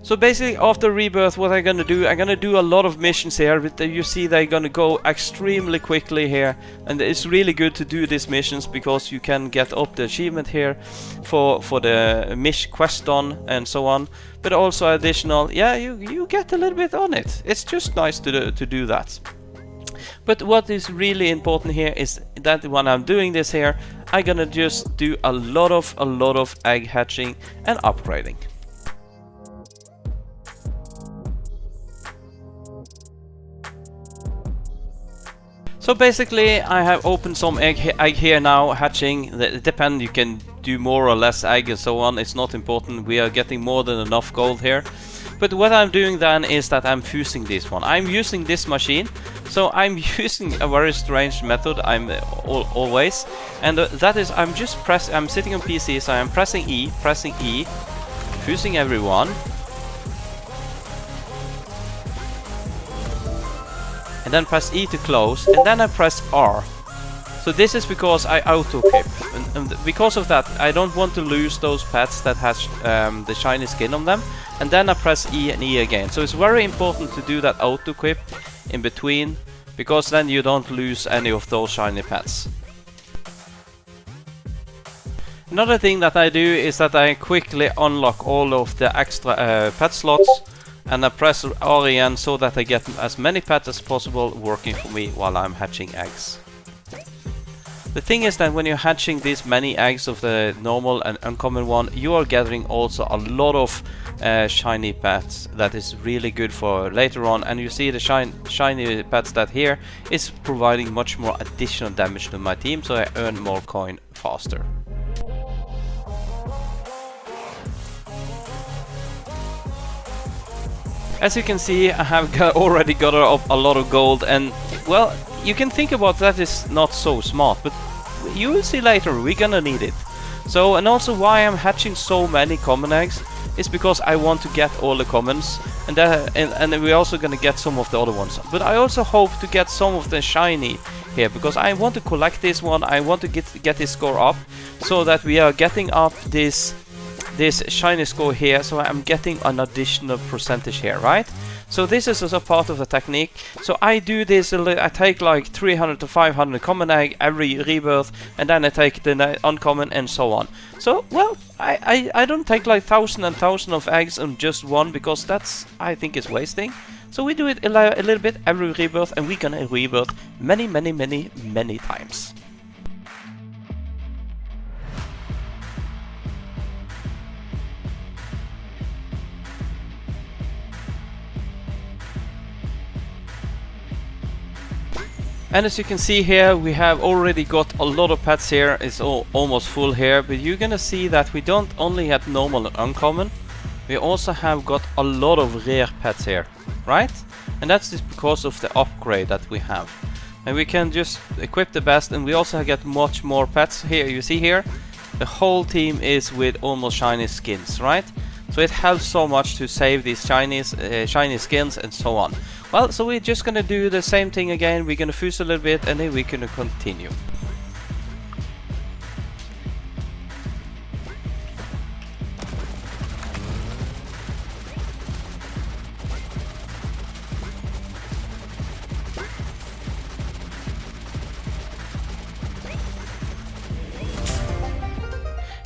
So basically after Rebirth, what I'm gonna do a lot of missions here, but you see they're gonna go extremely quickly here, and it's really good to do these missions because you can get up the achievement here for the mission quest done and so on, but also additional, yeah, you get a little bit on it. It's just nice to do that. But what is really important here is that when I'm doing this here, I'm gonna just do a lot of egg hatching and upgrading. So basically I have opened some egg here now, hatching. It depends, you can do more or less egg and so on, it's not important. We are getting more than enough gold here. But what I'm doing then is that I'm fusing this one. I'm using this machine, so I'm using a very strange method always. And that is, I'm sitting on PC, so I'm pressing E, fusing everyone. And then press E to close, and then I press R. So this is because I auto-equip, and because of that I don't want to lose those pets that has the shiny skin on them, and then I press E and E again. So it's very important to do that auto-equip in between, because then you don't lose any of those shiny pets. Another thing that I do is that I quickly unlock all of the extra pet slots, and I press Orion so that I get as many pets as possible working for me while I'm hatching eggs. The thing is that when you're hatching these many eggs of the normal and uncommon one, you are gathering also a lot of shiny pets that is really good for later on, and you see the shiny pets that here is providing much more additional damage to my team, so I earn more coin faster. As you can see, I have already got a lot of gold, and well, you can think about that is not so smart, but you will see later we're gonna need it. So, and also why I'm hatching so many common eggs is because I want to get all the commons, and we're also gonna get some of the other ones. But I also hope to get some of the shiny here, because I want to collect this one. I want to get this score up, so that we are getting up this shiny score here, so I'm getting an additional percentage here, right? So this is also part of the technique. So I do this, I take like 300 to 500 common egg every rebirth, and then I take the uncommon and so on. So, well, I don't take like 1,000 and 1,000 of eggs on just one, because that's, I think, is wasting. So we do it a little bit every rebirth, and we're gonna rebirth many times. And as you can see here, we have already got a lot of pets here. It's almost full here, but you're gonna see that we don't only have normal and uncommon, we also have got a lot of rare pets here, right? And that's just because of the upgrade that we have. And we can just equip the best, and we also get much more pets here. You see here, the whole team is with almost shiny skins, right? So it helps so much to save these shiny skins and so on. Well, so we're just gonna do the same thing again. We're gonna fuse a little bit, and then we're gonna continue.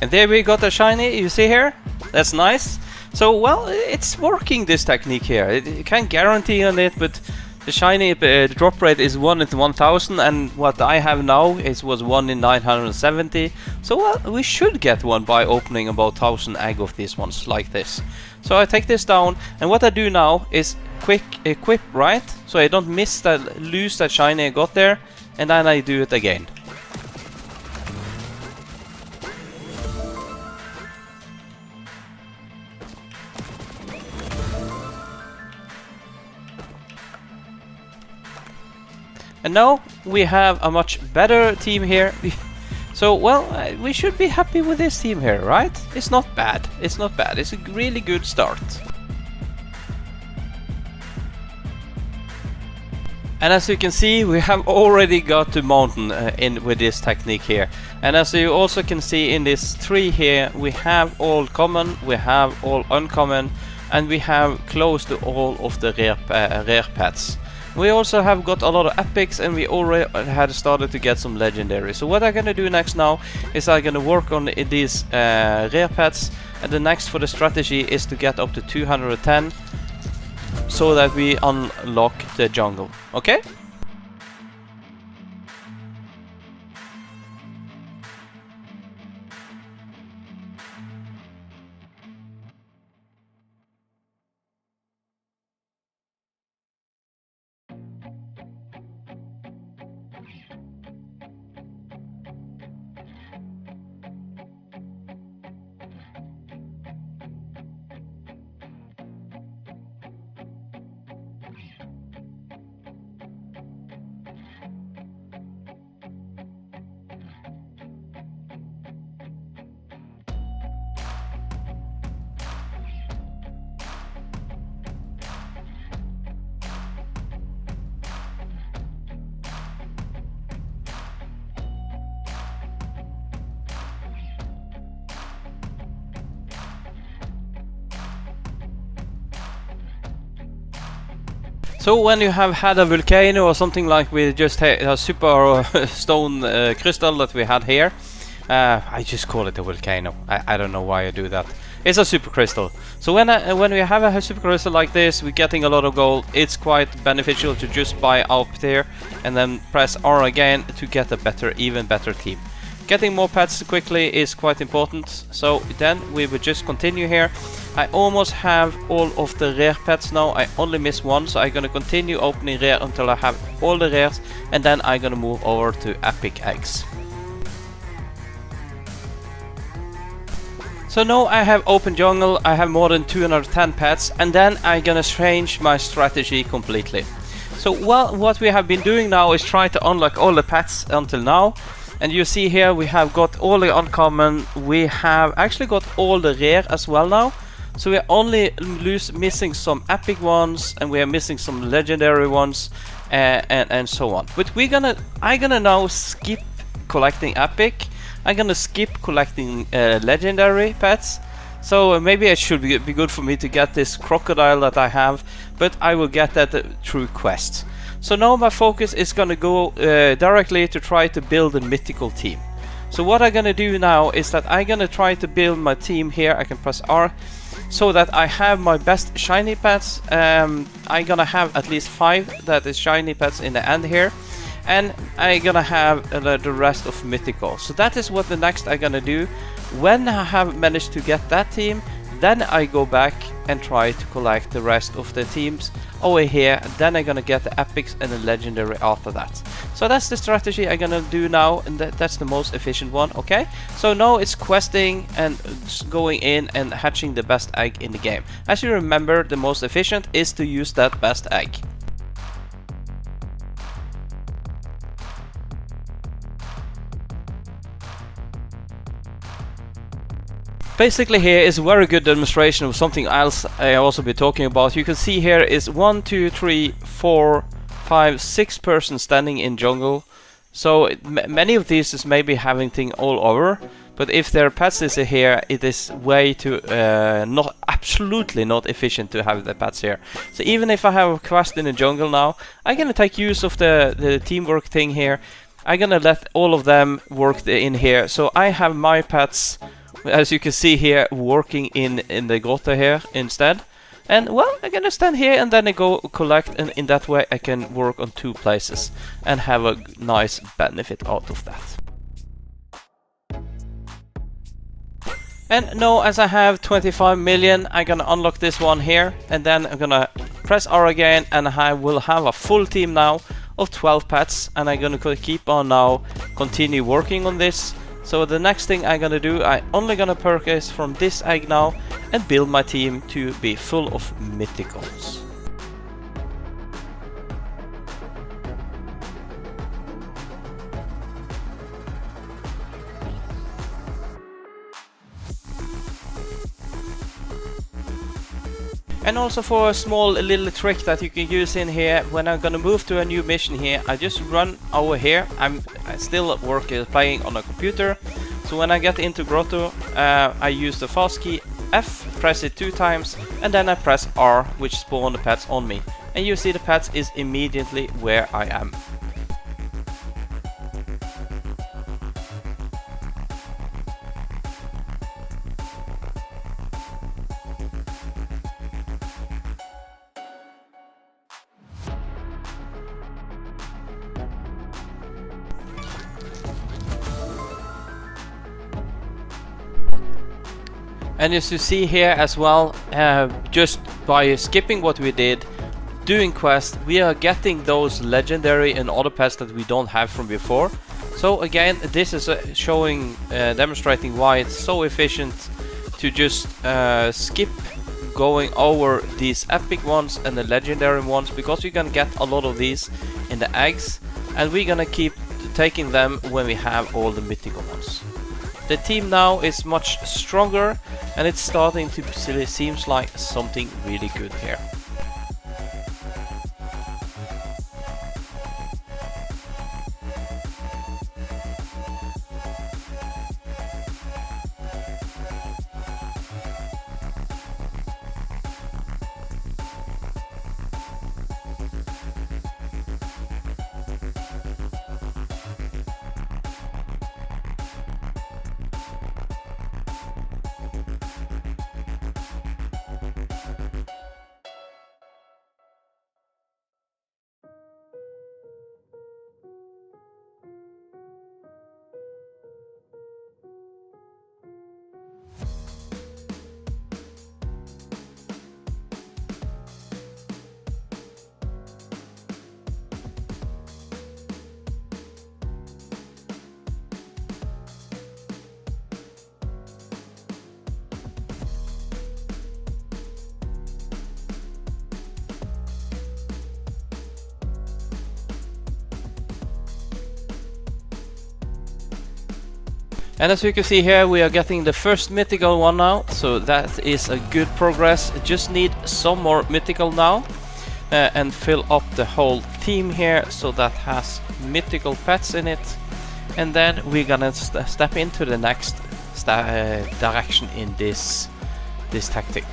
And there we got a shiny, you see here? That's nice. So, well, it's working, this technique here. You can't guarantee on it, but the shiny drop rate is 1 in 1,000, and what I have now was 1 in 970. So, well, we should get one by opening about 1,000 egg of these ones, like this. So I take this down, and what I do now is quick equip, right? So I don't lose that shiny I got there, and then I do it again. And now we have a much better team here. So, well, we should be happy with this team here, right? It's not bad. It's not bad. It's a really good start. And as you can see, we have already got the mountain in with this technique here. And as you also can see in this tree here, we have all common, we have all uncommon, and we have close to all of the rare pets. We also have got a lot of epics, and we already had started to get some legendary. So what I'm gonna do next now is I'm gonna work on these rare pets, and the next for the strategy is to get up to 210 so that we unlock the jungle. Okay? So when you have had a volcano or something like we just had a super stone crystal that we had here, I just call it a volcano. I don't know why I do that. It's a super crystal. So when we have a super crystal like this, we're getting a lot of gold. It's quite beneficial to just buy up there and then press R again to get a better, even better team. Getting more pets quickly is quite important. So then we will just continue here. I almost have all of the rare pets now. I only miss one, so I'm gonna continue opening rare until I have all the rares, and then I'm gonna move over to epic eggs. So now I have open jungle, I have more than 210 pets, and then I'm gonna change my strategy completely. So what we have been doing now is try to unlock all the pets until now. And you see here we have got all the uncommon, we have actually got all the rare as well now. So we are only missing some epic ones, and we are missing some legendary ones, and so on. But I'm gonna now skip collecting epic. I'm gonna skip collecting legendary pets. So maybe it should be good for me to get this crocodile that I have, but I will get that through quests. So now my focus is gonna go directly to try to build a mythical team. So what I'm gonna do now is that I'm gonna try to build my team here. I can press R so that I have my best shiny pets. I'm gonna have at least 5 that is shiny pets in the end here, and I'm gonna have the rest of mythical. So that is what the next I'm gonna do. When I have managed to get that team, then I go back and try to collect the rest of the teams over here. Then I'm gonna get the epics and the legendary after that. So that's the strategy I'm gonna do now, and that's the most efficient one. Okay, so now it's questing and going in and hatching the best egg in the game. As you remember, the most efficient is to use that best egg. Basically here is a very good demonstration of something else I also be talking about. You can see here is 1, 2, 3, 4, 5, 6 persons standing in jungle. So many of these is maybe having thing all over, but if their pets is here, it is way too not absolutely not efficient to have the pets here. So even if I have a quest in the jungle now, I'm gonna take use of the teamwork thing here. I'm gonna let all of them work in here. So I have my pets, as you can see here, working in the grotto here instead. And well, I'm gonna stand here and then I go collect, and in that way I can work on 2 places and have a nice benefit out of that. And now as I have 25 million, I'm gonna unlock this one here, and then I'm gonna press R again, and I will have a full team now of 12 pets, and I'm gonna keep on now, continue working on this. So the next thing I'm gonna do, I'm only gonna purchase from this egg now and build my team to be full of mythicals. And also for a small little trick that you can use in here, when I'm gonna move to a new mission here, I just run over here. I still playing on a computer, so when I get into Grotto, I use the fast key F, press it 2 times, and then I press R, which spawn the pets on me. And you see the pets is immediately where I am. And as you see here as well, just by skipping what we did, doing quests, we are getting those legendary and other pets that we don't have from before. So again, this is showing, demonstrating why it's so efficient to just skip going over these epic ones and the legendary ones, because you're gonna get a lot of these in the eggs, and we're gonna keep taking them when we have all the mythical ones. The team now is much stronger, and it's starting to seems like something really good here. And as you can see here, we are getting the first mythical one now, so that is a good progress. Just need some more mythical now, and fill up the whole team here so that has mythical pets in it. And then we're gonna step into the next direction in this tactic.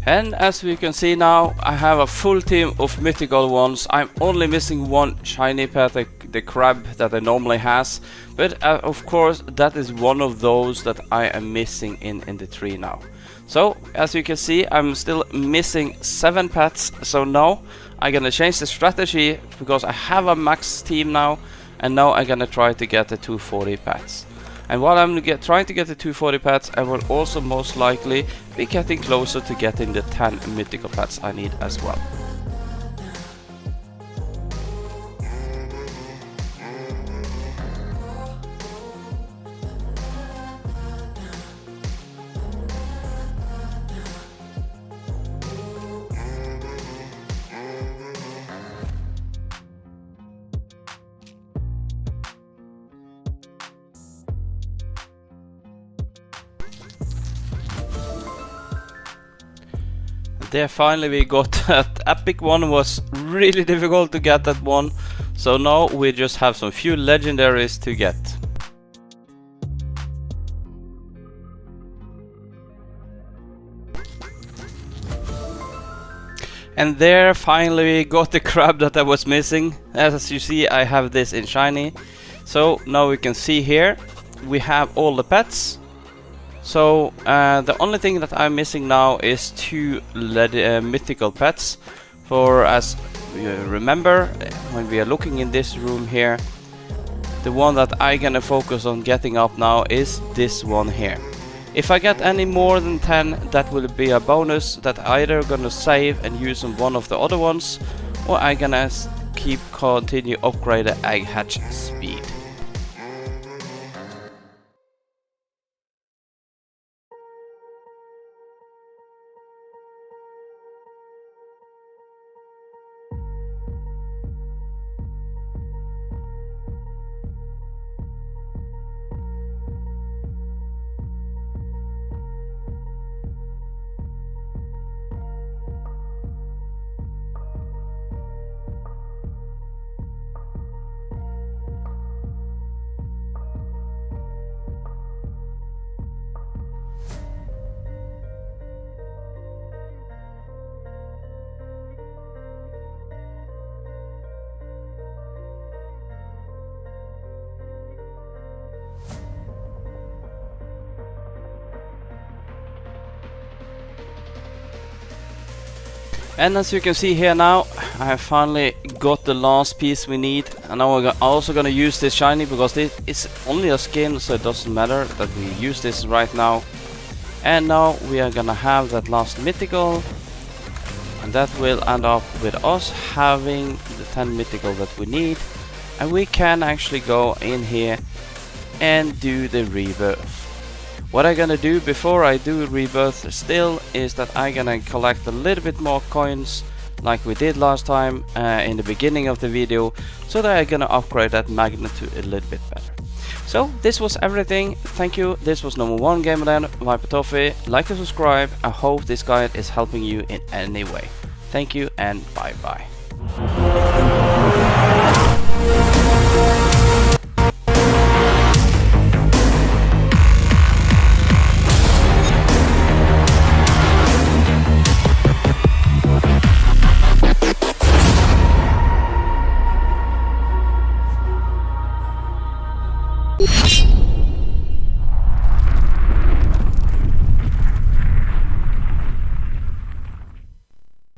And as we can see now, I have a full team of mythical ones. I'm only missing one shiny pet, the crab that it normally has, but of course that is one of those that I am missing in the tree now. So as you can see, I'm still missing 7 pets, so now I'm gonna change the strategy because I have a max team now, and now I'm gonna try to get the 240 pets. And while I'm trying to get the 240 pets, I will also most likely be getting closer to getting the 10 mythical pets I need as well. There finally we got that epic one. Was really difficult to get that one, so now we just have some few legendaries to get. And there finally we got the crab that I was missing. As you see, I have this in shiny. So now we can see here we have all the pets. So the only thing that I'm missing now is 2 mythical pets. For as you remember, when we are looking in this room here, the one that I'm gonna focus on getting up now is this one here. If I get any more than 10, that will be a bonus that I either gonna save and use on one of the other ones, or I'm gonna continue upgrade the egg hatch speed. And as you can see here now, I have finally got the last piece we need. And now we're also gonna use this shiny because this is only a skin, so it doesn't matter that we use this right now. And now we are gonna have that last mythical, and that will end up with us having the 10 mythical that we need. And we can actually go in here and do the rebirth. What I'm gonna do before I do Rebirth still is that I'm gonna collect a little bit more coins like we did last time in the beginning of the video, so that I'm gonna upgrade that magnitude a little bit better. So this was everything. Thank you. This was number 1 Gamer then, Vipertoffee. Like and subscribe. I hope this guide is helping you in any way. Thank you and bye bye.